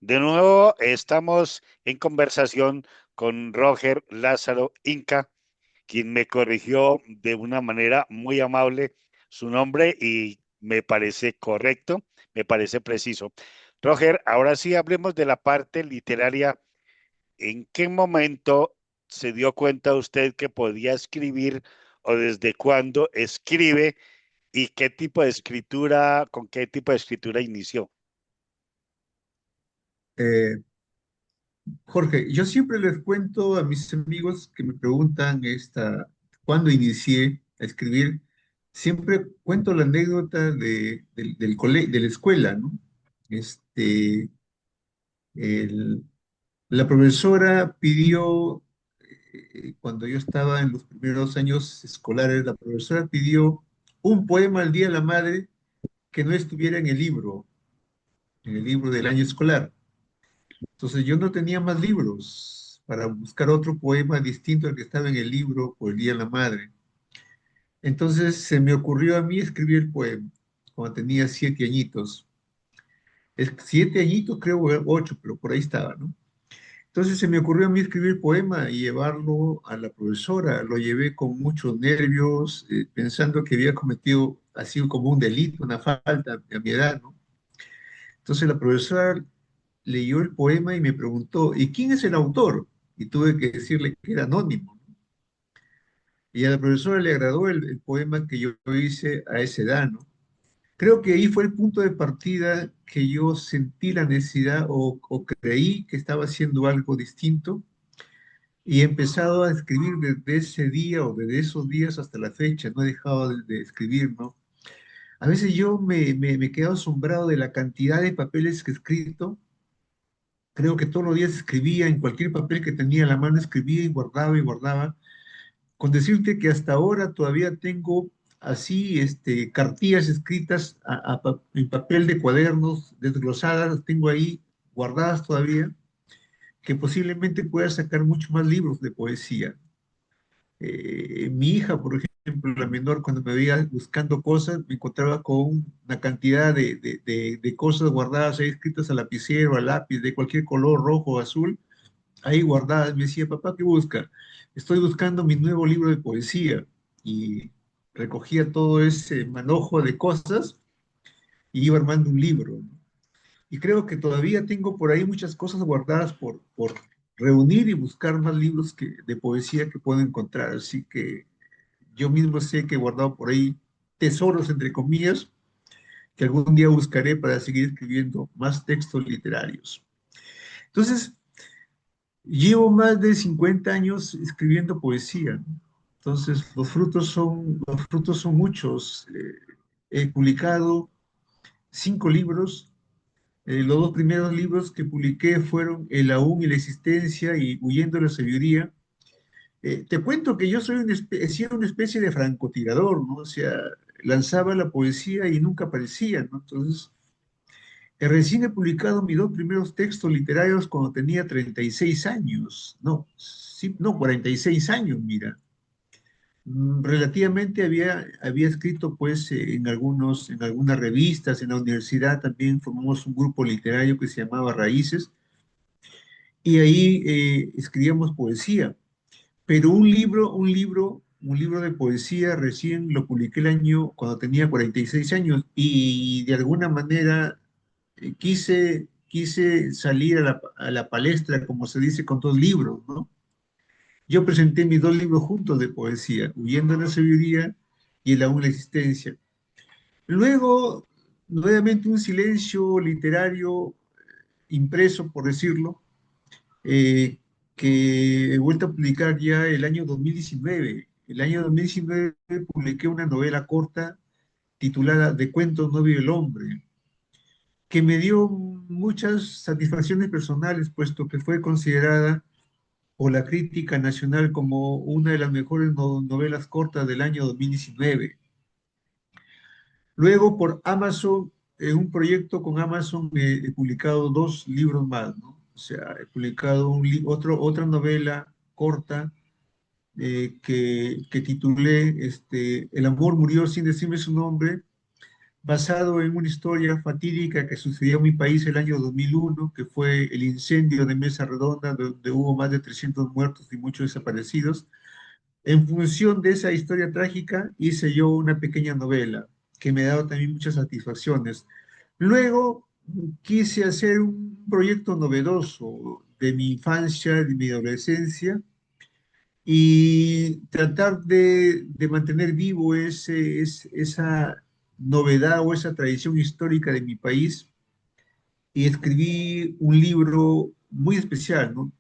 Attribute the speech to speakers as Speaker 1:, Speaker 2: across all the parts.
Speaker 1: De nuevo, estamos en conversación con Roger Lázaro Inca, quien me corrigió de una manera muy amable su nombre y me parece correcto, me parece preciso. Roger, ahora sí hablemos de la parte literaria. ¿En qué momento se dio cuenta usted que podía escribir o desde cuándo escribe y qué tipo de escritura, con qué tipo de escritura inició?
Speaker 2: Eh, Jorge, yo siempre les cuento a mis amigos que me preguntan cuándo inicié a escribir, siempre cuento la anécdota de la escuela, ¿no? Este, el- la profesora pidió, cuando yo estaba en los primeros años escolares, la profesora pidió un poema al Día de la Madre que no estuviera en el libro del año escolar. Entonces yo no tenía más libros para buscar otro poema distinto al que estaba en el libro por el Día de la Madre. Entonces se me ocurrió a mí escribir el poema cuando tenía 7 añitos. 7 añitos creo, o 8, pero por ahí estaba, ¿no? Entonces se me ocurrió a mí escribir el poema y llevarlo a la profesora. Lo llevé con muchos nervios, pensando que había cometido así como un delito, una falta a mi edad, ¿no? Entonces la profesora leyó el poema y me preguntó, ¿y quién es el autor? Y tuve que decirle que era anónimo. Y a la profesora le agradó el poema que yo hice a esa edad, ¿no? Creo que ahí fue el punto de partida que yo sentí la necesidad o creí que estaba haciendo algo distinto y he empezado a escribir desde ese día o desde esos días hasta la fecha. No he dejado de escribir, ¿no? A veces yo me quedo asombrado de la cantidad de papeles que he escrito. Creo que todos los días escribía, en cualquier papel que tenía a la mano escribía y guardaba y guardaba. Con decirte que hasta ahora todavía tengo así cartillas escritas en papel de cuadernos, desglosadas, las tengo ahí guardadas todavía, que posiblemente pueda sacar muchos más libros de poesía. Mi hija, por ejemplo, la menor, cuando me veía buscando cosas, me encontraba con una cantidad de cosas guardadas ahí escritas a lapicero, a lápiz, de cualquier color, rojo o azul, ahí guardadas. Me decía, papá, ¿qué busca? Estoy buscando mi nuevo libro de poesía. Y recogía todo ese manojo de cosas y iba armando un libro, ¿no? Y creo que todavía tengo por ahí muchas cosas guardadas por reunir y buscar más libros de poesía que puedo encontrar. Así que yo mismo sé que he guardado por ahí tesoros, entre comillas, que algún día buscaré para seguir escribiendo más textos literarios. Entonces, llevo más de 50 años escribiendo poesía, ¿no? Entonces, los frutos son muchos. He publicado 5 libros. Los dos primeros libros que publiqué fueron El aún y la existencia y Huyendo de la sabiduría. Te cuento que yo he sido una especie de francotirador, ¿no? O sea, lanzaba la poesía y nunca aparecía, ¿no? Entonces, recién he publicado mis dos primeros textos literarios cuando tenía 36 años. No, sí, no, 46 años, mira. Relativamente había escrito pues en algunas revistas, en la universidad también formamos un grupo literario que se llamaba Raíces y ahí escribíamos poesía. Pero un libro de poesía recién lo publiqué el año cuando tenía 46 años y de alguna manera quise salir a la palestra, como se dice, con 2 libros, ¿no? Yo presenté mis 2 libros juntos de poesía, Huyendo de la sabiduría y El aún la existencia. Luego, nuevamente un silencio literario impreso, por decirlo, eh, que he vuelto a publicar ya el año 2019. El año 2019 publiqué una novela corta titulada De cuentos no vive el hombre, que me dio muchas satisfacciones personales, puesto que fue considerada por la crítica nacional como una de las mejores novelas cortas del año 2019. Luego, por Amazon, en un proyecto con Amazon, he publicado 2 libros más, ¿no? O sea, he publicado otra novela corta que titulé El amor murió sin decirme su nombre, basado en una historia fatídica que sucedió en mi país el año 2001, que fue el incendio de Mesa Redonda, donde hubo más de 300 muertos y muchos desaparecidos. En función de esa historia trágica, hice yo una pequeña novela que me ha dado también muchas satisfacciones. Luego quise hacer un proyecto novedoso de mi infancia, de mi adolescencia, y tratar de mantener vivo esa novedad o esa tradición histórica de mi país. Y escribí un libro muy especial, ¿no?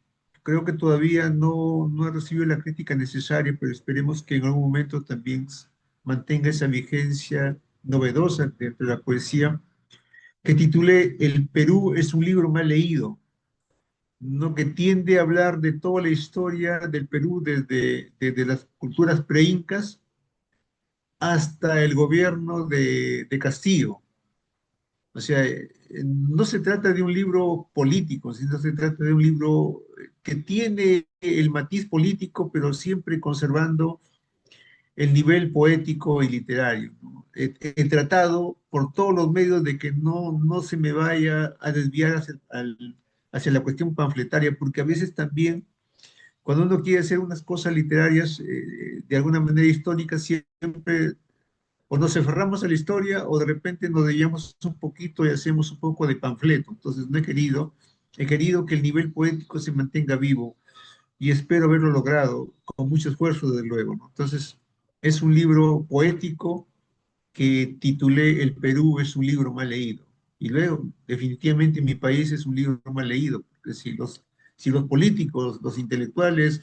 Speaker 2: Creo que todavía no ha recibido la crítica necesaria, pero esperemos que en algún momento también mantenga esa vigencia novedosa dentro de la poesía, que titulé El Perú es un libro mal leído, ¿no? Que tiende a hablar de toda la historia del Perú desde las culturas preincas hasta el gobierno de Castillo. O sea, no se trata de un libro político, sino se trata de un libro que tiene el matiz político, pero siempre conservando el nivel poético y literario, ¿no? He tratado por todos los medios de que no se me vaya a desviar hacia la cuestión panfletaria, porque a veces también cuando uno quiere hacer unas cosas literarias, de alguna manera históricas, siempre o nos aferramos a la historia o de repente nos desviamos un poquito y hacemos un poco de panfleto. Entonces no he querido que el nivel poético se mantenga vivo y espero haberlo logrado con mucho esfuerzo, desde luego, ¿no? Entonces es un libro poético que titulé El Perú es un libro mal leído. Y luego, definitivamente mi país es un libro mal leído, porque si los políticos, los intelectuales,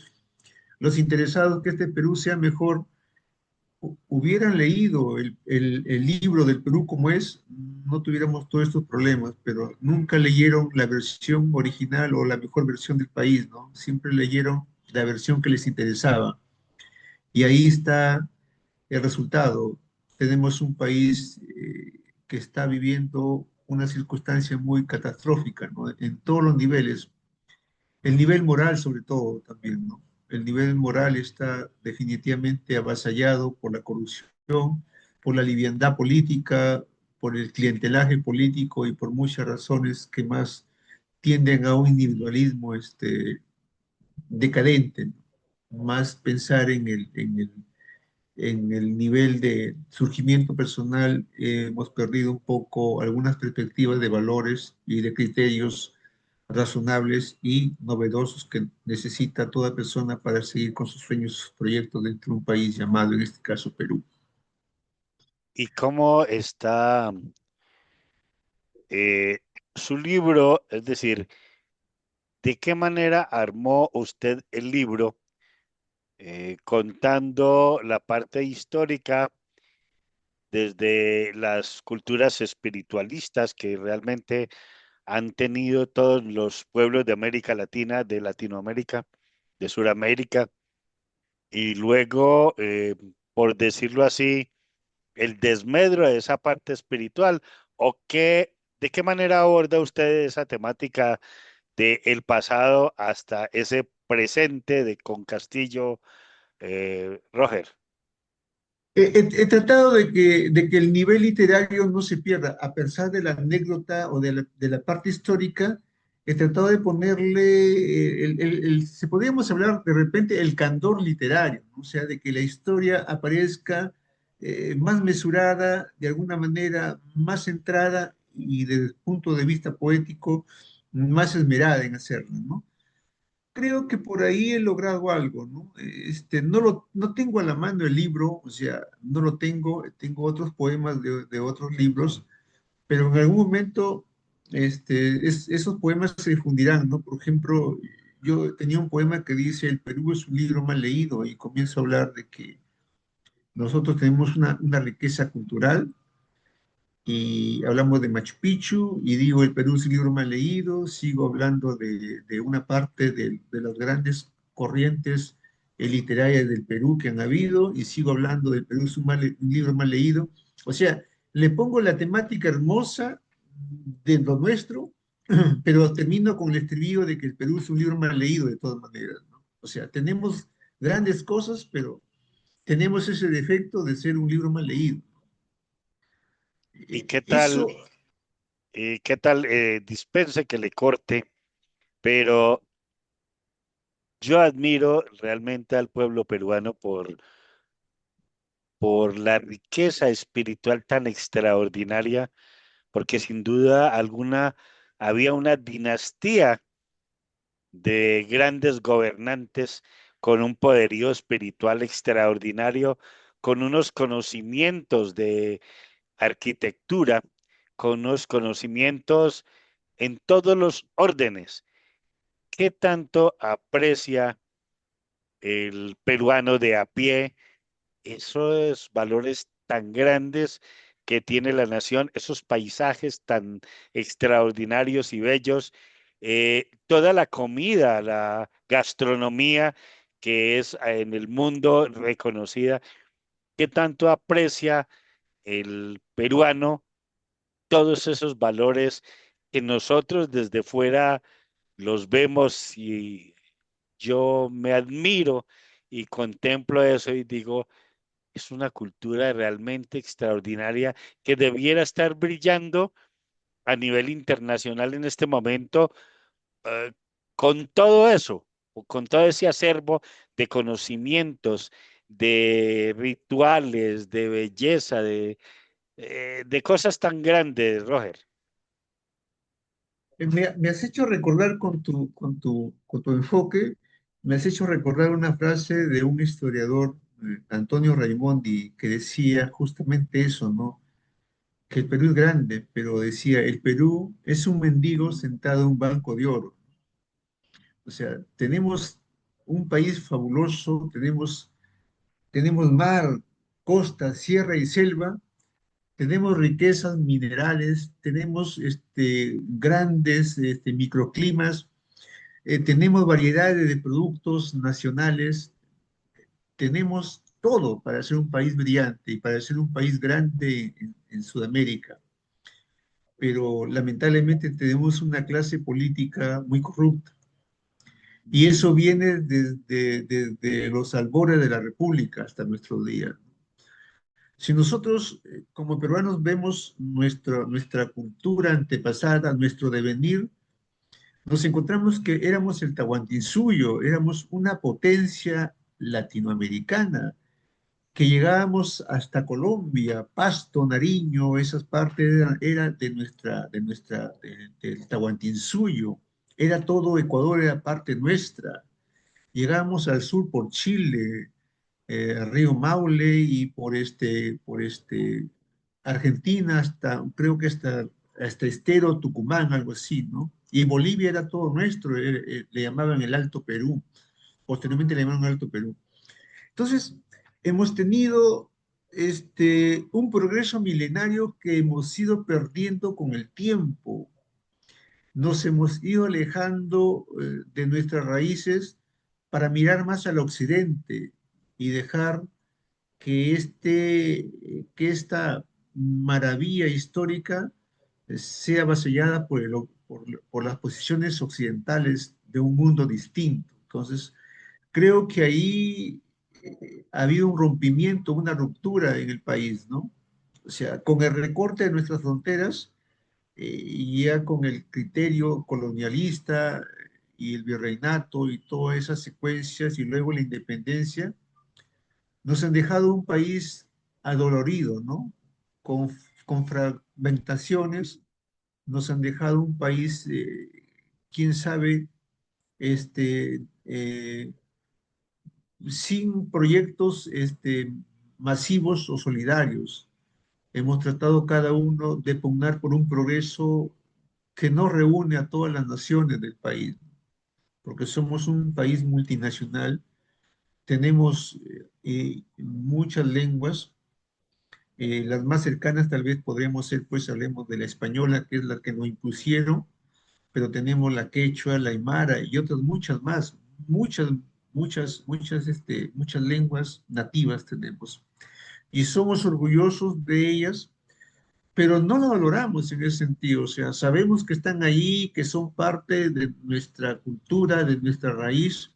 Speaker 2: los interesados que este Perú sea mejor, hubieran leído el libro del Perú como es, no tuviéramos todos estos problemas, pero nunca leyeron la versión original o la mejor versión del país, ¿no? Siempre leyeron la versión que les interesaba. Y ahí está el resultado. Tenemos un país que está viviendo una circunstancia muy catastrófica, ¿no? En todos los niveles, el nivel moral sobre todo también, ¿no? El nivel moral está definitivamente avasallado por la corrupción, por la liviandad política, por el clientelaje político y por muchas razones que más tienden a un individualismo decadente, ¿no? Más pensar en el nivel de surgimiento personal, hemos perdido un poco algunas perspectivas de valores y de criterios razonables y novedosos que necesita toda persona para seguir con sus sueños, sus proyectos dentro de un país llamado, en este caso, Perú.
Speaker 1: ¿Y cómo está eh, su libro? Es decir, ¿de qué manera armó usted el libro contando la parte histórica desde las culturas espiritualistas que realmente han tenido todos los pueblos de América Latina, de Latinoamérica, de Sudamérica, y luego, por decirlo así, el desmedro de esa parte espiritual? ¿O qué, de qué manera aborda usted esa temática de el pasado hasta ese presente de con Castillo, Roger?
Speaker 2: He tratado de que el nivel literario no se pierda, a pesar de la anécdota o de la parte histórica. He tratado de ponerle, se podríamos hablar de repente el candor literario, ¿no? O sea, de que la historia aparezca más mesurada, de alguna manera más centrada y desde el punto de vista poético más esmerada en hacerlo, ¿no? Creo que por ahí he logrado algo, ¿no? No tengo a la mano el libro, o sea, no lo tengo, tengo otros poemas de otros libros, pero en algún momento esos poemas se difundirán, ¿no? Por ejemplo, yo tenía un poema que dice, El Perú es un libro mal leído, y comienzo a hablar de que nosotros tenemos una riqueza cultural y hablamos de Machu Picchu y digo el Perú es un libro mal leído, sigo hablando de una parte de las grandes corrientes literarias del Perú que han habido y sigo hablando del Perú es un libro mal leído. O sea, le pongo la temática hermosa de lo nuestro, pero termino con el estribillo de que el Perú es un libro mal leído de todas maneras, ¿no? O sea, tenemos grandes cosas, pero tenemos ese defecto de ser un libro mal leído.
Speaker 1: ¿Y qué
Speaker 2: Eso,
Speaker 1: tal, dispense que le corte, pero yo admiro realmente al pueblo peruano por la riqueza espiritual tan extraordinaria, porque sin duda alguna había una dinastía de grandes gobernantes con un poderío espiritual extraordinario, con unos conocimientos de arquitectura, con unos conocimientos en todos los órdenes. ¿Qué tanto aprecia el peruano de a pie esos valores tan grandes que tiene la nación, esos paisajes tan extraordinarios y bellos, toda la comida, la gastronomía que es en el mundo reconocida? ¿Qué tanto aprecia el peruano todos esos valores que nosotros desde fuera los vemos y yo me admiro y contemplo eso y digo, es una cultura realmente extraordinaria que debiera estar brillando a nivel internacional en este momento, eh, con todo eso, o con todo ese acervo de conocimientos, de rituales, de belleza, de cosas tan grandes, Roger.
Speaker 2: me has hecho recordar con tu enfoque, me has hecho recordar una frase de un historiador, Antonio Raimondi, que decía justamente eso, ¿no? Que el Perú es grande, pero decía, el Perú es un mendigo sentado en un banco de oro. O sea, tenemos un país fabuloso, tenemos mar, costa, sierra y selva, tenemos riquezas minerales, tenemos grandes microclimas, tenemos variedades de productos nacionales, tenemos todo para ser un país brillante y para ser un país grande en Sudamérica. Pero lamentablemente tenemos una clase política muy corrupta. Y eso viene desde los albores de la República hasta nuestros días. Si nosotros como peruanos vemos nuestra cultura antepasada, nuestro devenir, nos encontramos que éramos el Tahuantinsuyo, éramos una potencia latinoamericana, que llegábamos hasta Colombia, Pasto, Nariño, esas partes era del Tahuantinsuyo, era todo Ecuador, era parte nuestra. Llegamos al sur por Chile, Río Maule y por Argentina hasta, creo que hasta Estero, Tucumán, algo así, ¿no? Y Bolivia era todo nuestro, le llamaban el Alto Perú, posteriormente le llamaron Alto Perú. Entonces, hemos tenido un progreso milenario que hemos ido perdiendo con el tiempo. Nos hemos ido alejando de nuestras raíces para mirar más al occidente y dejar que esta maravilla histórica sea avasallada por las posiciones occidentales de un mundo distinto. Entonces, creo que ahí ha habido un rompimiento, una ruptura en el país, ¿no? O sea, con el recorte de nuestras fronteras, y ya con el criterio colonialista y el virreinato y todas esas secuencias y luego la independencia, nos han dejado un país adolorido, ¿no? Con, con fragmentaciones, nos han dejado un país, quién sabe, sin proyectos masivos o solidarios. Hemos tratado cada uno de pugnar por un progreso que no reúne a todas las naciones del país, porque somos un país multinacional, tenemos muchas lenguas, las más cercanas tal vez podríamos ser, pues hablemos de la española, que es la que nos impusieron, pero tenemos la quechua, la aymara y otras muchas más, muchas, muchas lenguas nativas tenemos. Y somos orgullosos de ellas, pero no lo valoramos en ese sentido. O sea, sabemos que están ahí, que son parte de nuestra cultura, de nuestra raíz.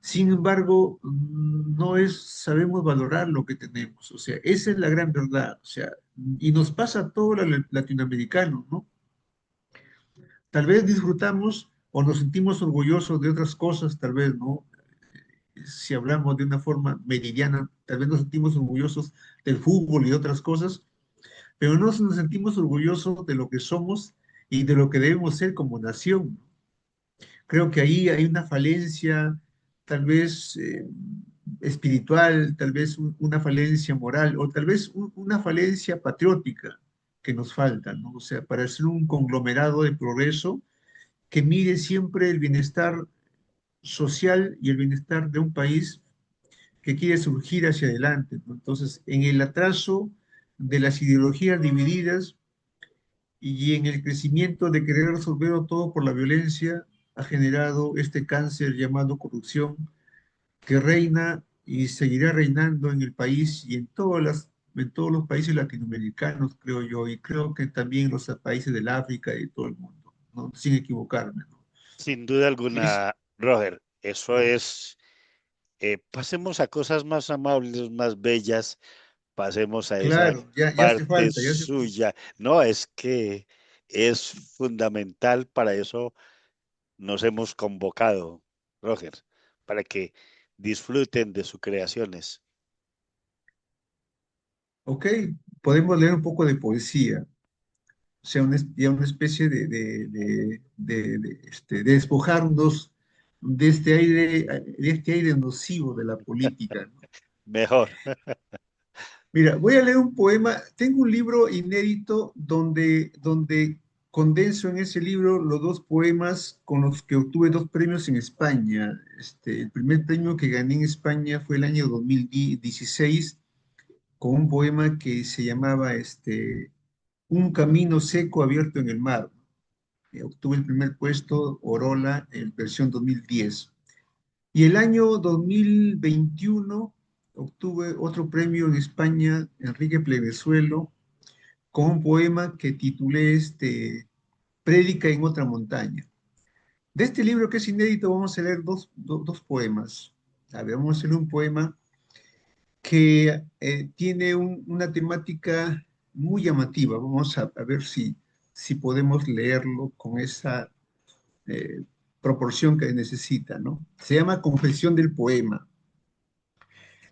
Speaker 2: Sin embargo, no sabemos valorar lo que tenemos. O sea, esa es la gran verdad. O sea, Y nos pasa a todos los latinoamericanos, ¿no? Tal vez disfrutamos o nos sentimos orgullosos de otras cosas, tal vez, ¿no? Si hablamos de una forma meridiana, tal vez nos sentimos orgullosos del fútbol y de otras cosas, pero no nos sentimos orgullosos de lo que somos y de lo que debemos ser como nación. Creo que ahí hay una falencia, tal vez espiritual, tal vez una falencia moral o tal vez una falencia patriótica que nos falta, ¿no? O sea, para ser un conglomerado de progreso que mire siempre el bienestar social y el bienestar de un país que quiere surgir hacia adelante, ¿no? Entonces, en el atraso de las ideologías divididas y en el crecimiento de querer resolverlo todo por la violencia, ha generado este cáncer llamado corrupción que reina y seguirá reinando en el país y en todos los países latinoamericanos, creo yo, y creo que también en los países del África y de todo el mundo, ¿no? Sin equivocarme, ¿no?
Speaker 1: Sin duda
Speaker 2: Es,
Speaker 1: alguna, Roger, eso es, pasemos a cosas más amables, más bellas, pasemos a esa
Speaker 2: claro, ya hace
Speaker 1: parte
Speaker 2: falta, ya hace falta.
Speaker 1: suya. No, es que es fundamental, para eso nos hemos convocado, Roger, para que disfruten de sus creaciones.
Speaker 2: Ok, podemos leer un poco de poesía, o sea, ya una especie de despojarnos de este aire nocivo de la política, ¿no?
Speaker 1: Mejor.
Speaker 2: Mira, voy a leer un poema. Tengo un libro inédito donde condenso en ese libro los dos poemas con los que obtuve dos premios en España. El primer premio que gané en España fue el año 2016 con un poema que se llamaba Un camino seco abierto en el mar. Obtuve el primer puesto, Orola, en versión 2010. Y el año 2021 obtuve otro premio en España, Enrique Pleguezuelo, con un poema que titulé Prédica en otra montaña. De este libro que es inédito vamos a leer dos poemas. A ver, vamos a leer un poema que tiene una temática muy llamativa. Vamos a ver si podemos leerlo con esa eh, proporción que necesita, ¿no? Se llama Confesión del Poema.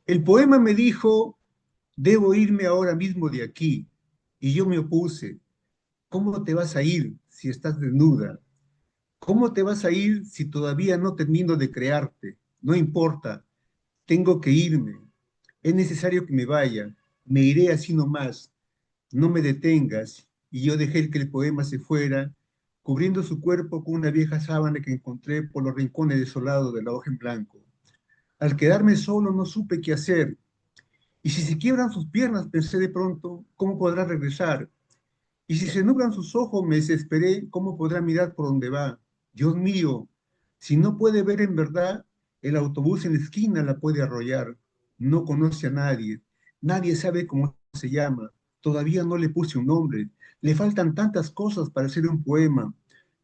Speaker 2: El poema me dijo, debo irme ahora mismo de aquí. Y yo me opuse. ¿Cómo te vas a ir si estás desnuda? ¿Cómo te vas a ir si todavía no termino de crearte? No importa, tengo que irme. Es necesario que me vaya. Me iré así nomás. No me detengas. Y yo dejé que el poema se fuera, cubriendo su cuerpo con una vieja sábana que encontré por los rincones desolados de la hoja en blanco. Al quedarme solo no supe qué hacer. Y si se quiebran sus piernas, pensé de pronto, ¿cómo podrá regresar? Y si se nublan sus ojos, me desesperé, ¿cómo podrá mirar por donde va? Dios mío, si no puede ver en verdad, el autobús en la esquina la puede arrollar. No conoce a nadie, nadie sabe cómo se llama, todavía no le puse un nombre, le faltan tantas cosas para hacer un poema.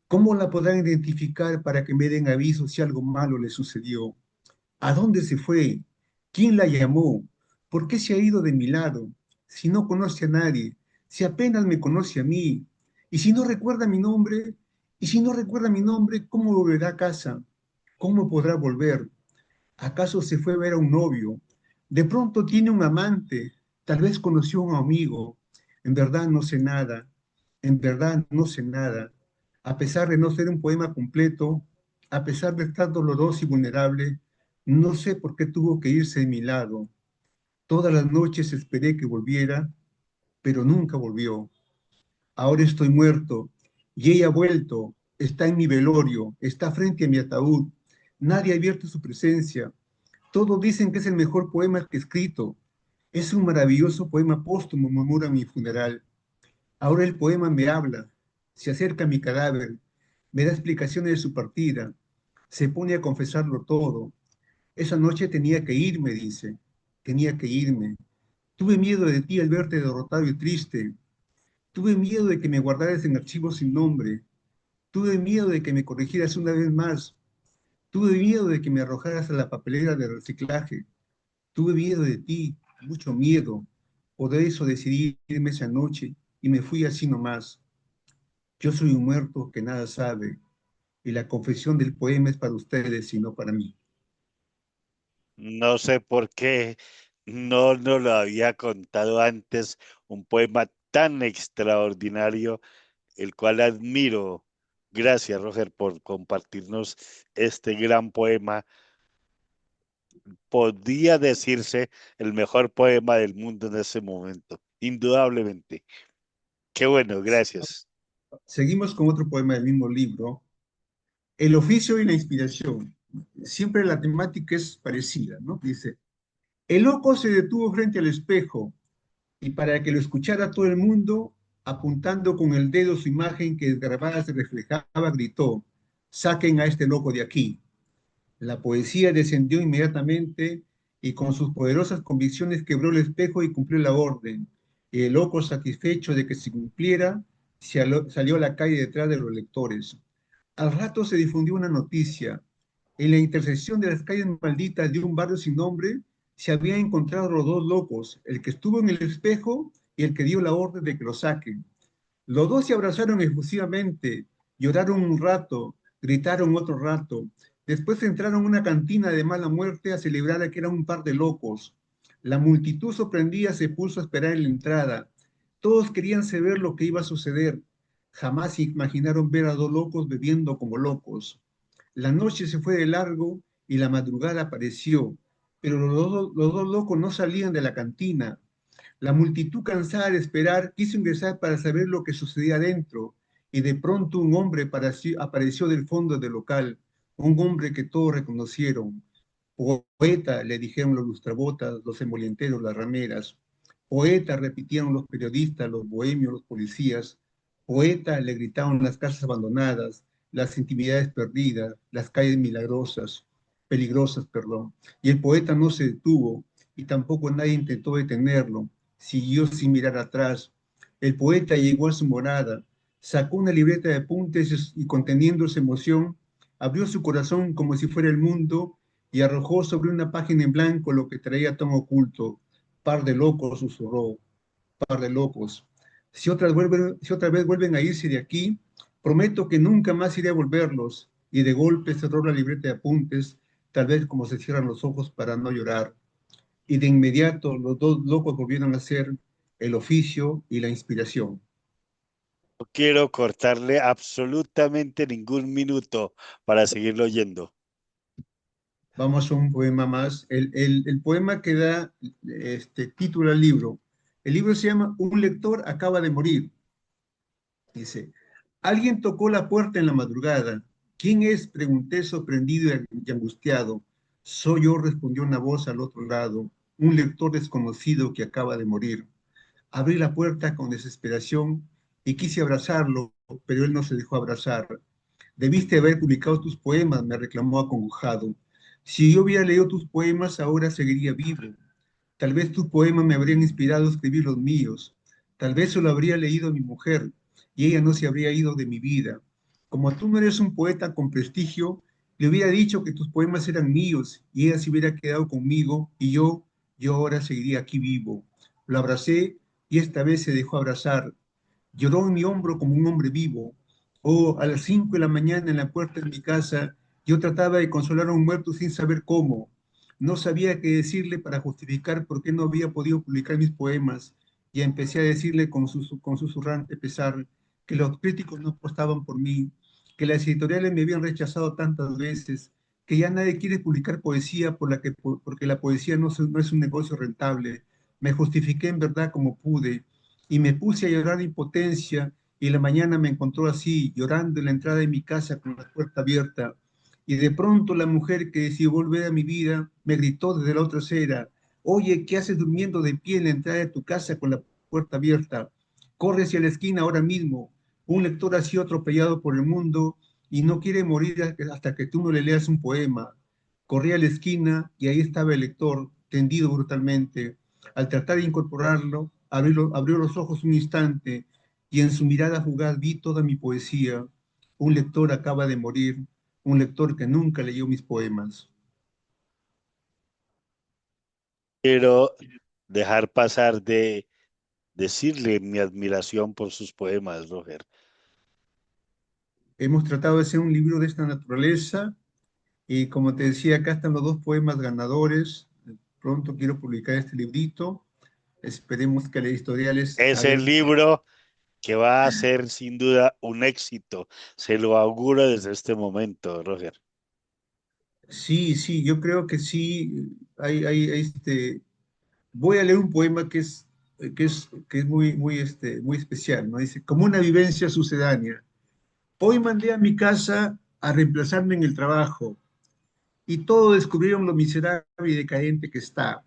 Speaker 2: ¿Cómo la podrán identificar para que me den aviso si algo malo le sucedió? ¿A dónde se fue? ¿Quién la llamó? ¿Por qué se ha ido de mi lado? Si no conoce a nadie, si apenas me conoce a mí, y si no recuerda mi nombre, y si no recuerda mi nombre, ¿cómo volverá a casa? ¿Cómo podrá volver? ¿Acaso se fue a ver a un novio? De pronto tiene un amante, tal vez conoció a un amigo. En verdad no sé nada, en verdad no sé nada. A pesar de no ser un poema completo, a pesar de estar doloroso y vulnerable, no sé por qué tuvo que irse de mi lado. Todas las noches esperé que volviera, pero nunca volvió. Ahora estoy muerto y ella ha vuelto, está en mi velorio, está frente a mi ataúd. Nadie ha abierto su presencia. Todos dicen que es el mejor poema que he escrito. Es un maravilloso poema póstumo, murmura mi funeral. Ahora el poema me habla, se acerca a mi cadáver, me da explicaciones de su partida, se pone a confesarlo todo. Esa noche tenía que irme, dice, tenía que irme. Tuve miedo de ti al verte derrotado y triste. Tuve miedo de que me guardaras en archivos sin nombre. Tuve miedo de que me corrigieras una vez más. Tuve miedo de que me arrojaras a la papelera de reciclaje. Tuve miedo de ti, mucho miedo. Por eso decidí irme esa noche y me fui así nomás. Yo soy un muerto que nada sabe y la confesión del poema es para ustedes y no para mí.
Speaker 1: No sé por qué no nos lo había contado antes, un poema tan extraordinario, el cual admiro. Gracias, Roger, por compartirnos este gran poema. Podría decirse el mejor poema del mundo en ese momento, indudablemente. Qué bueno, gracias.
Speaker 2: Seguimos con otro poema del mismo libro, El oficio y la inspiración. Siempre la temática es parecida, ¿no? Dice, el loco se detuvo frente al espejo y para que lo escuchara todo el mundo, apuntando con el dedo su imagen que desgrabada se reflejaba, gritó, saquen a este loco de aquí. La poesía descendió inmediatamente y con sus poderosas convicciones quebró el espejo y cumplió la orden. Y el loco, satisfecho de que se cumpliera, salió a la calle detrás de los lectores. Al rato se difundió una noticia. En la intersección de las calles malditas de un barrio sin nombre, se habían encontrado los dos locos, el que estuvo en el espejo y el que dio la orden de que lo saquen. Los dos se abrazaron efusivamente, lloraron un rato, gritaron otro rato. Después entraron a una cantina de mala muerte a celebrar a que eran un par de locos. La multitud sorprendida se puso a esperar en la entrada. Todos querían saber lo que iba a suceder. Jamás imaginaron ver a dos locos bebiendo como locos. La noche se fue de largo y la madrugada apareció, pero los dos locos no salían de la cantina. La multitud cansada de esperar quiso ingresar para saber lo que sucedía adentro, y de pronto un hombre apareció del fondo del local, un hombre que todos reconocieron. Poeta, le dijeron los lustrabotas, los emolienteros, las rameras. Poeta, repitieron los periodistas, los bohemios, los policías. Poeta, le gritaron las casas abandonadas, las intimidades perdidas, las calles peligrosas, perdón. Y el poeta no se detuvo y tampoco nadie intentó detenerlo. Siguió sin mirar atrás. El poeta llegó a su morada, sacó una libreta de apuntes y conteniendo su emoción, abrió su corazón como si fuera el mundo y arrojó sobre una página en blanco lo que traía tan oculto. Par de locos, susurró, par de locos. Si otra vez vuelven a irse de aquí, prometo que nunca más iré a volverlos. Y de golpe cerró la libreta de apuntes, tal vez como se cierran los ojos para no llorar. Y de inmediato los dos locos volvieron a ser el oficio y la inspiración.
Speaker 1: No quiero cortarle absolutamente ningún minuto para seguirlo oyendo.
Speaker 2: Vamos a un poema más. El poema que da título al libro. El libro se llama Un lector acaba de morir. Dice, alguien tocó la puerta en la madrugada. ¿Quién es? Pregunté sorprendido y angustiado. Soy yo, respondió una voz al otro lado, un lector desconocido que acaba de morir. Abrí la puerta con desesperación y quise abrazarlo, pero él no se dejó abrazar. Debiste haber publicado tus poemas, me reclamó acongojado. Si yo hubiera leído tus poemas, ahora seguiría vivo. Tal vez tus poemas me habrían inspirado a escribir los míos. Tal vez se lo habría leído a mi mujer y ella no se habría ido de mi vida. Como tú no eres un poeta con prestigio, le hubiera dicho que tus poemas eran míos y ella se hubiera quedado conmigo y yo ahora seguiría aquí vivo. Lo abracé y esta vez se dejó abrazar. Lloró en mi hombro como un hombre vivo. Oh, a las 5 de la mañana en la puerta de mi casa, yo trataba de consolar a un muerto sin saber cómo. No sabía qué decirle para justificar por qué no había podido publicar mis poemas y empecé a decirle con susurrante pesar que los críticos no apostaban por mí, que las editoriales me habían rechazado tantas veces, que ya nadie quiere publicar poesía porque la poesía no es un negocio rentable. Me justifiqué en verdad como pude y me puse a llorar de impotencia y la mañana me encontró así, llorando en la entrada de mi casa con la puerta abierta. Y de pronto la mujer que decidió volver a mi vida me gritó desde la otra acera, oye, ¿qué haces durmiendo de pie en la entrada de tu casa con la puerta abierta? Corre hacia la esquina ahora mismo. Un lector ha sido atropellado por el mundo y no quiere morir hasta que tú no le leas un poema. Corrí a la esquina y ahí estaba el lector, tendido brutalmente. Al tratar de incorporarlo, abrió los ojos un instante y en su mirada fugaz vi toda mi poesía. Un lector acaba de morir, un lector que nunca leyó mis poemas.
Speaker 1: Quiero dejar pasar de decirle mi admiración por sus poemas, Roger.
Speaker 2: Hemos tratado de hacer un libro de esta naturaleza y como te decía, acá están los dos poemas ganadores. Pronto quiero publicar este librito. Esperemos que la editorial es
Speaker 1: Es el
Speaker 2: abierta.
Speaker 1: libro que va a ser sin duda un éxito. Se lo auguro desde este momento, Roger.
Speaker 2: Sí, sí, yo creo que sí. Voy a leer un poema que es muy especial, ¿no? Dice, como una vivencia sucedánea. Hoy mandé a mi casa a reemplazarme en el trabajo y todo descubrieron lo miserable y decadente que está.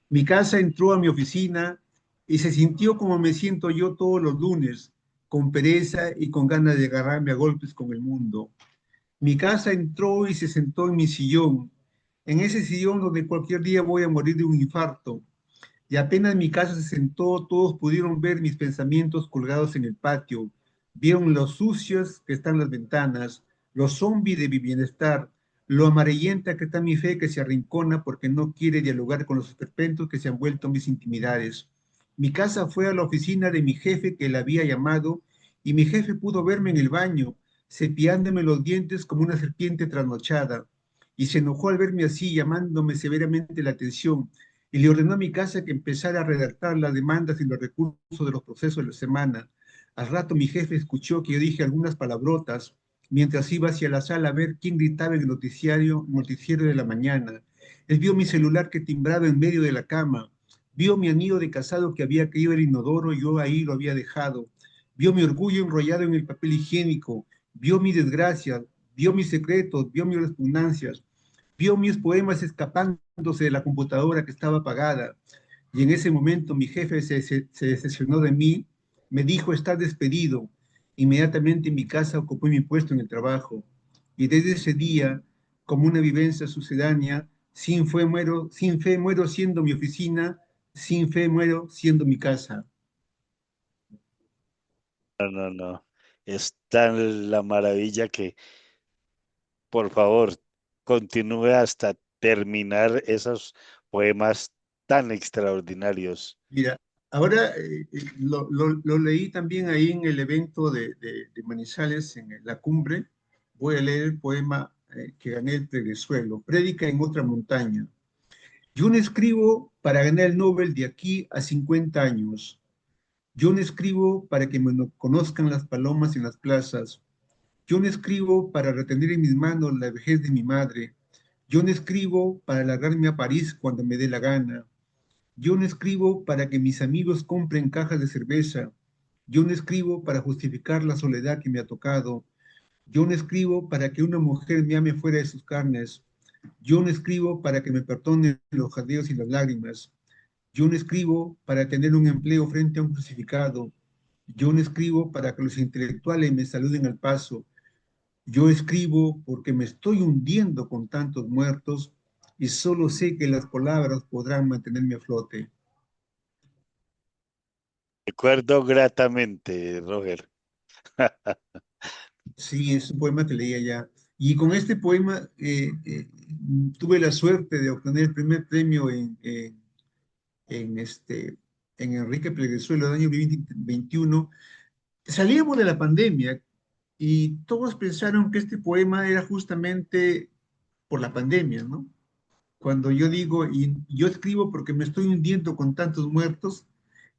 Speaker 2: Mi casa entró a mi oficina y se sintió como me siento yo todos los lunes, con pereza y con ganas de agarrarme a golpes con el mundo. Mi casa entró y se sentó en mi sillón, en ese sillón donde cualquier día voy a morir de un infarto. Y apenas mi casa se sentó, todos pudieron ver mis pensamientos colgados en el patio. Vieron lo sucios que están las ventanas, los zombies de mi bienestar, lo amarillenta que está mi fe que se arrincona porque no quiere dialogar con los esperpentos que se han vuelto mis intimidades. Mi casa fue a la oficina de mi jefe que la había llamado y mi jefe pudo verme en el baño, cepillándome los dientes como una serpiente trasnochada. Y se enojó al verme así, llamándome severamente la atención y le ordenó a mi casa que empezara a redactar las demandas y los recursos de los procesos de la semana. Al rato mi jefe escuchó que yo dije algunas palabrotas mientras iba hacia la sala a ver quién gritaba en el noticiero de la mañana. Él vio mi celular que timbraba en medio de la cama, vio mi anillo de casado que había caído el inodoro y yo ahí lo había dejado, vio mi orgullo enrollado en el papel higiénico, vio mi desgracia, vio mis secretos, vio mis repugnancias, vio mis poemas escapándose de la computadora que estaba apagada. Y en ese momento mi jefe se decepcionó de mí, me dijo, estás despedido. Inmediatamente en mi casa ocupé mi puesto en el trabajo. Y desde ese día, como una vivencia sucedánea, sin fe muero siendo mi oficina, sin fe muero siendo mi casa.
Speaker 1: No, no, no. Es tan la maravilla que, por favor, continúe hasta terminar esos poemas tan extraordinarios.
Speaker 2: Mira, ahora lo leí también ahí en el evento de Manizales, en la cumbre. Voy a leer el poema que gané el Pleguezuelo, Prédica en otra montaña. Yo no escribo para ganar el Nobel de aquí a 50 años. Yo no escribo para que me conozcan las palomas en las plazas. Yo no escribo para retener en mis manos la vejez de mi madre. Yo no escribo para largarme a París cuando me dé la gana. Yo no escribo para que mis amigos compren cajas de cerveza. Yo no escribo para justificar la soledad que me ha tocado. Yo no escribo para que una mujer me ame fuera de sus carnes. Yo no escribo para que me perdonen los jadeos y las lágrimas. Yo no escribo para tener un empleo frente a un crucificado. Yo no escribo para que los intelectuales me saluden al paso. Yo escribo porque me estoy hundiendo con tantos muertos y solo sé que las palabras podrán mantenerme a flote.
Speaker 1: Recuerdo gratamente, Roger.
Speaker 2: Sí, es un poema que leía ya. Y con este poema tuve la suerte de obtener el primer premio en, este, en Enrique Pleguezuelo del año 2021. Salíamos de la pandemia y todos pensaron que este poema era justamente por la pandemia, ¿no? Cuando yo digo, y yo escribo porque me estoy hundiendo con tantos muertos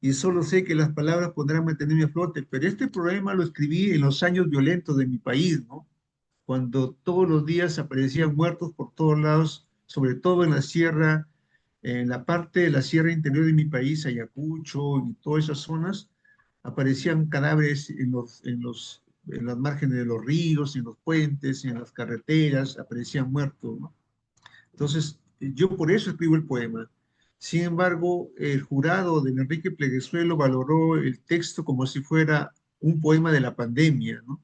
Speaker 2: y solo sé que las palabras podrán mantenerme a flote, pero este poema lo escribí en los años violentos de mi país, ¿no? Cuando todos los días aparecían muertos por todos lados, sobre todo en la sierra, en la parte de la sierra interior de mi país, Ayacucho y todas esas zonas, aparecían cadáveres en las márgenes de los ríos, en los puentes, en las carreteras, aparecían muertos, ¿no? Entonces, yo por eso escribo el poema. Sin embargo, el jurado de Enrique Pleguezuelo valoró el texto como si fuera un poema de la pandemia, ¿no?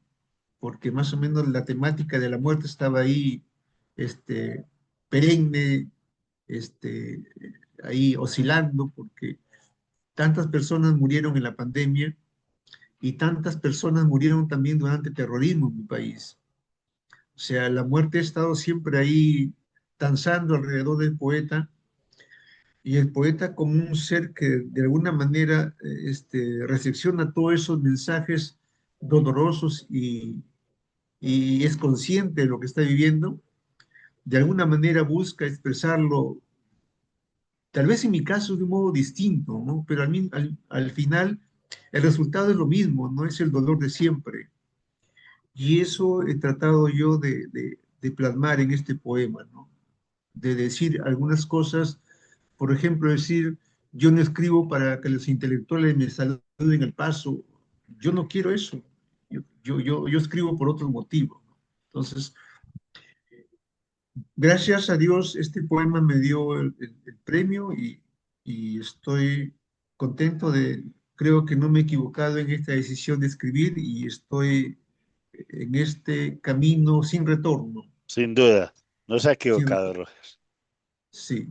Speaker 2: Porque más o menos la temática de la muerte estaba ahí, este, perenne, este, ahí oscilando, porque tantas personas murieron en la pandemia y tantas personas murieron también durante el terrorismo en mi país. O sea, la muerte ha estado siempre ahí danzando alrededor del poeta y el poeta como un ser que de alguna manera recepciona todos esos mensajes dolorosos y es consciente de lo que está viviendo, de alguna manera busca expresarlo, tal vez en mi caso de un modo distinto, ¿no? Pero al final el resultado es lo mismo, no es el dolor de siempre. Y eso he tratado yo de plasmar en este poema, ¿no? De decir algunas cosas, por ejemplo, decir, yo no escribo para que los intelectuales me saluden el paso, yo no quiero eso, yo escribo por otro motivo. Entonces, gracias a Dios, este poema me dio el premio y estoy contento creo que no me he equivocado en esta decisión de escribir y estoy en este camino sin retorno.
Speaker 1: Sin duda, no se ha
Speaker 2: Sin
Speaker 1: equivocado,
Speaker 2: retorno.
Speaker 1: Roger.
Speaker 2: Sí.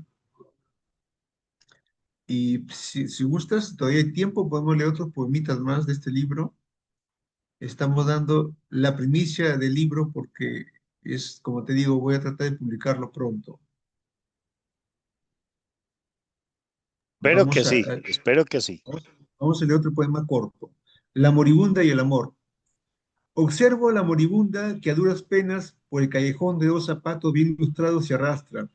Speaker 2: Y si gustas, todavía hay tiempo, podemos leer otros poemitas más de este libro. Estamos dando la primicia del libro porque es, como te digo, voy a tratar de publicarlo pronto.
Speaker 1: Espero que
Speaker 2: Vamos a,
Speaker 1: sí, espero que sí.
Speaker 2: vamos, vamos a leer otro poema corto. La moribunda y el amor. Observo a la moribunda que a duras penas por el callejón de dos zapatos bien lustrados se arrastra.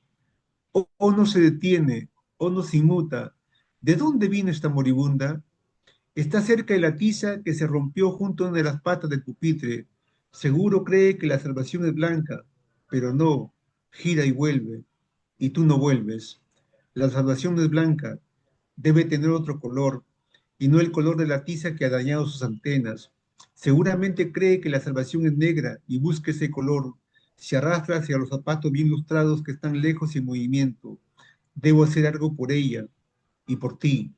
Speaker 2: O no se detiene, o no se inmuta. ¿De dónde vino esta moribunda? Está cerca de la tiza que se rompió junto a una de las patas del pupitre. Seguro cree que la salvación es blanca, pero no, gira y vuelve, y tú no vuelves. La salvación no es blanca, debe tener otro color, y no el color de la tiza que ha dañado sus antenas. Seguramente cree que la salvación es negra y busca ese color. Se arrastra hacia los zapatos bien lustrados que están lejos y en movimiento. Debo hacer algo por ella y por ti.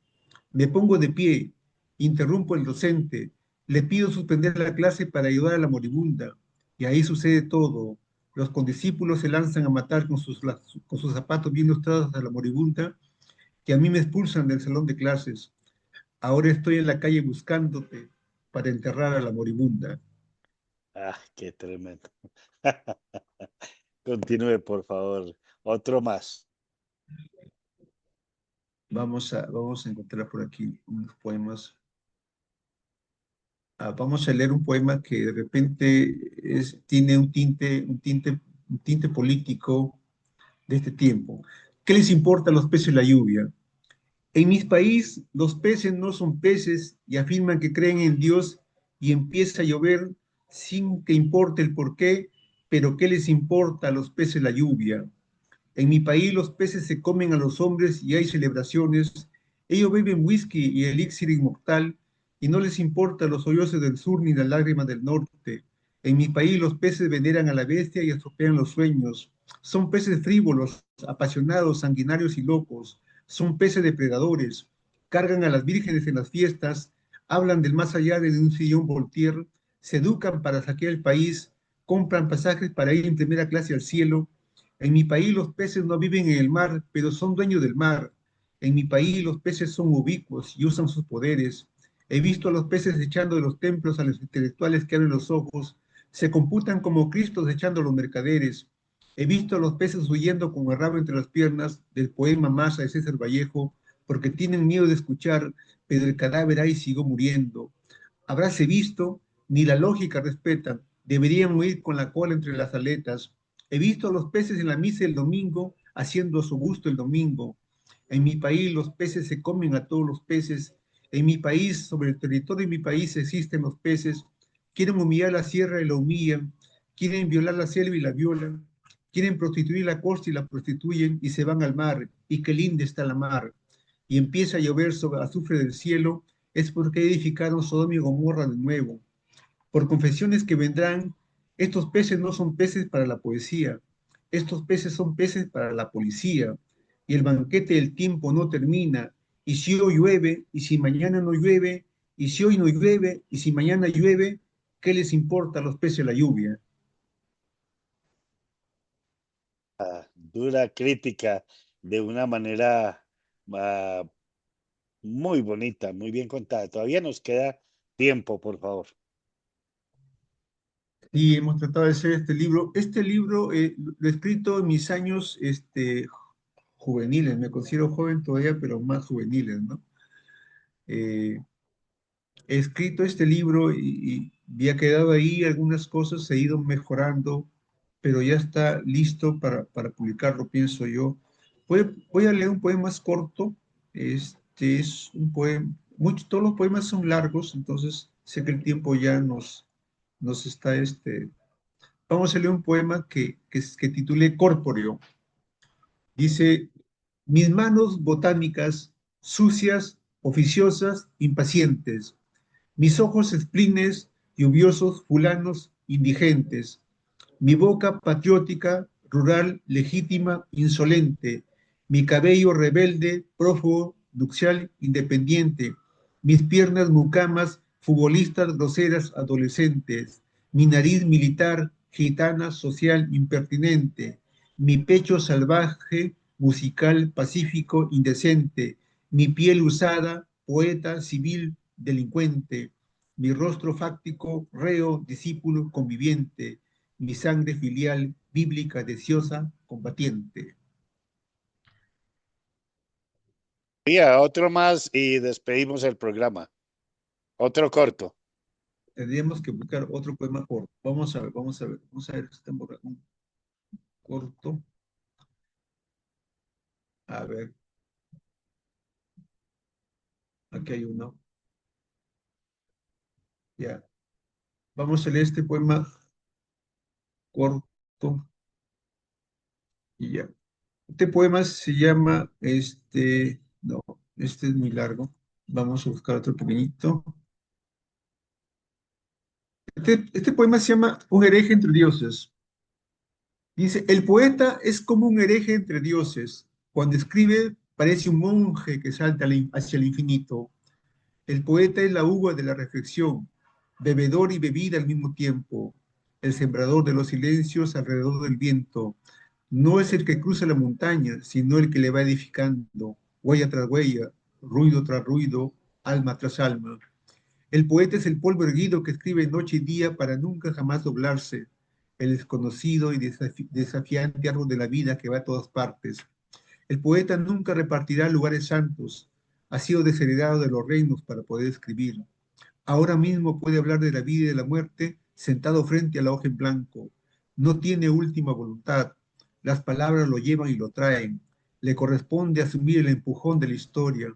Speaker 2: Me pongo de pie, interrumpo al docente, le pido suspender la clase para ayudar a la moribunda. Y ahí sucede todo. Los condiscípulos se lanzan a matar con sus zapatos bien lustrados a la moribunda, que a mí me expulsan del salón de clases. Ahora estoy en la calle buscándote para enterrar a la moribunda.
Speaker 1: Ah, qué tremendo. Continúe, por favor. Otro más.
Speaker 2: Vamos a encontrar por aquí unos poemas. Vamos a leer un poema que de repente tiene un tinte político de este tiempo. ¿Qué les importa a los peces la lluvia? En mi país, los peces no son peces y afirman que creen en Dios y empieza a llover sin que importe el por qué, pero ¿qué les importa a los peces la lluvia? En mi país los peces se comen a los hombres y hay celebraciones. Ellos beben whisky y elixir inmortal y no les importa los sollozos del sur ni las lágrimas del norte. En mi país los peces veneran a la bestia y estropean los sueños. Son peces frívolos, apasionados, sanguinarios y locos. Son peces depredadores. Cargan a las vírgenes en las fiestas, hablan del más allá de un sillón Voltaire, se educan para saquear el país, compran pasajes para ir en primera clase al cielo. En mi país los peces no viven en el mar, pero son dueños del mar. En mi país los peces son ubicuos y usan sus poderes. He visto a los peces echando de los templos a los intelectuales que abren los ojos. Se computan como Cristos echando a los mercaderes. He visto a los peces huyendo con el rabo entre las piernas del poema Masa de César Vallejo, porque tienen miedo de escuchar, pero el cadáver ahí siguió muriendo. Habráse visto, ni la lógica respetan. Deberían huir con la cola entre las aletas. He visto a los peces en la misa el domingo, haciendo a su gusto el domingo. En mi país los peces se comen a todos los peces. En mi país, sobre el territorio de mi país existen los peces. Quieren humillar la sierra y la humillan. Quieren violar la selva y la violan. Quieren prostituir la costa y la prostituyen y se van al mar. Y qué linda está la mar. Y empieza a llover sobre azufre del cielo. Es porque edificaron Sodoma y Gomorra de nuevo. Por confesiones que vendrán, estos peces no son peces para la poesía, estos peces son peces para la policía, y el banquete del tiempo no termina, y si hoy llueve, y si mañana no llueve, y si hoy no llueve, y si mañana llueve, ¿qué les importa a los peces la lluvia?
Speaker 1: Dura crítica de una manera ah, muy bonita, muy bien contada. Todavía nos queda tiempo, por favor.
Speaker 2: Y hemos tratado de hacer este libro. Este libro lo he escrito en mis años juveniles, me considero joven todavía, pero más juveniles, ¿no? Eh, He escrito este libro y había quedado ahí algunas cosas, he ido mejorando, pero ya está listo para publicarlo, pienso yo. Voy a leer un poema más corto. Este es un poema, todos los poemas son largos, entonces sé que el tiempo ya nos está. Vamos a leer un poema que titulé Córporeo. Dice, mis manos botánicas, sucias, oficiosas, impacientes, mis ojos esplines, lluviosos, fulanos, indigentes, mi boca patriótica, rural, legítima, insolente, mi cabello rebelde, prófugo, nupcial, independiente, mis piernas mucamas, futbolistas groseras, adolescentes, mi nariz militar, gitana, social, impertinente, mi pecho salvaje, musical, pacífico, indecente, mi piel usada, poeta, civil, delincuente, mi rostro fáctico, reo, discípulo, conviviente, mi sangre filial, bíblica, deseosa, combatiente.
Speaker 1: Mira, otro más y despedimos el programa. Otro corto.
Speaker 2: Tendríamos que buscar otro poema corto. Vamos a ver, estamos un corto. A ver, aquí hay uno. Ya. Vamos a leer este poema corto y ya. Este poema se llama, no, este es muy largo. Vamos a buscar otro pequeñito. Este poema se llama Un hereje entre dioses. Dice, el poeta es como un hereje entre dioses. Cuando escribe, parece un monje que salta hacia el infinito. El poeta es la uva de la reflexión, bebedor y bebida al mismo tiempo, el sembrador de los silencios alrededor del viento. No es el que cruza la montaña, sino el que le va edificando, huella tras huella, ruido tras ruido, alma tras alma. El poeta es el polvo erguido que escribe noche y día para nunca jamás doblarse, el desconocido y desafiante árbol de la vida que va a todas partes. El poeta nunca repartirá lugares santos, ha sido desheredado de los reinos para poder escribir. Ahora mismo puede hablar de la vida y de la muerte sentado frente a la hoja en blanco. No tiene última voluntad. Las palabras lo llevan y lo traen. Le corresponde asumir el empujón de la historia.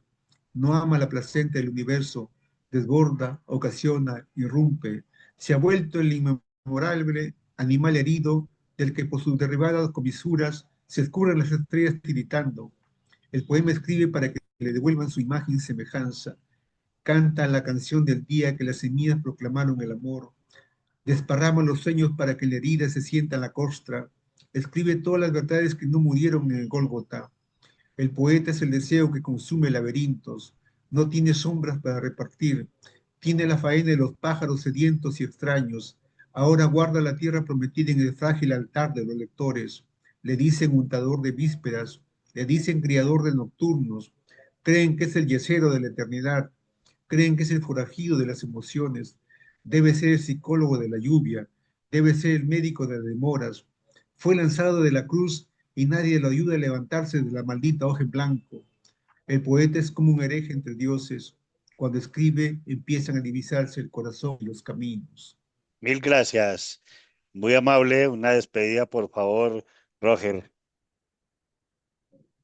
Speaker 2: No ama la placenta del universo. Desborda, ocasiona, irrumpe. Se ha vuelto el inmemorable animal herido del que por sus derribadas comisuras se escurren las estrellas tiritando. El poema escribe para que le devuelvan su imagen y semejanza. Canta la canción del día que las semillas proclamaron el amor. Desparrama los sueños para que la herida se sienta en la costra. Escribe todas las verdades que no murieron en el Gólgota. El poeta es el deseo que consume laberintos. No tiene sombras para repartir. Tiene la faena de los pájaros sedientos y extraños. Ahora guarda la tierra prometida en el frágil altar de los lectores. Le dicen untador de vísperas. Le dicen criador de nocturnos. Creen que es el yesero de la eternidad. Creen que es el forajido de las emociones. Debe ser el psicólogo de la lluvia. Debe ser el médico de las demoras. Fue lanzado de la cruz y nadie lo ayuda a levantarse de la maldita hoja en blanco. El poeta es como un hereje entre dioses. Cuando escribe, empiezan a divisarse el corazón y los caminos.
Speaker 1: Mil gracias. Muy amable. Una despedida, por favor, Roger.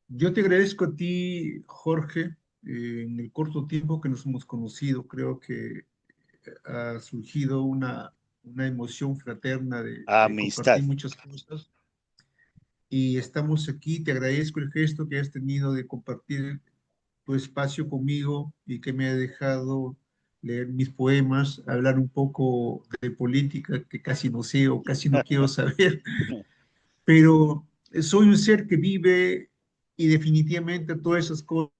Speaker 2: Yo te agradezco a ti, Jorge, en el corto tiempo que nos hemos conocido. Creo que ha surgido una emoción fraterna de
Speaker 1: Amistad.
Speaker 2: compartir muchas cosas. Y estamos aquí. Te agradezco el gesto que has tenido de compartir tu espacio conmigo y que me ha dejado leer mis poemas, hablar un poco de política que casi no sé o casi no quiero saber, pero soy un ser que vive y definitivamente todas esas cosas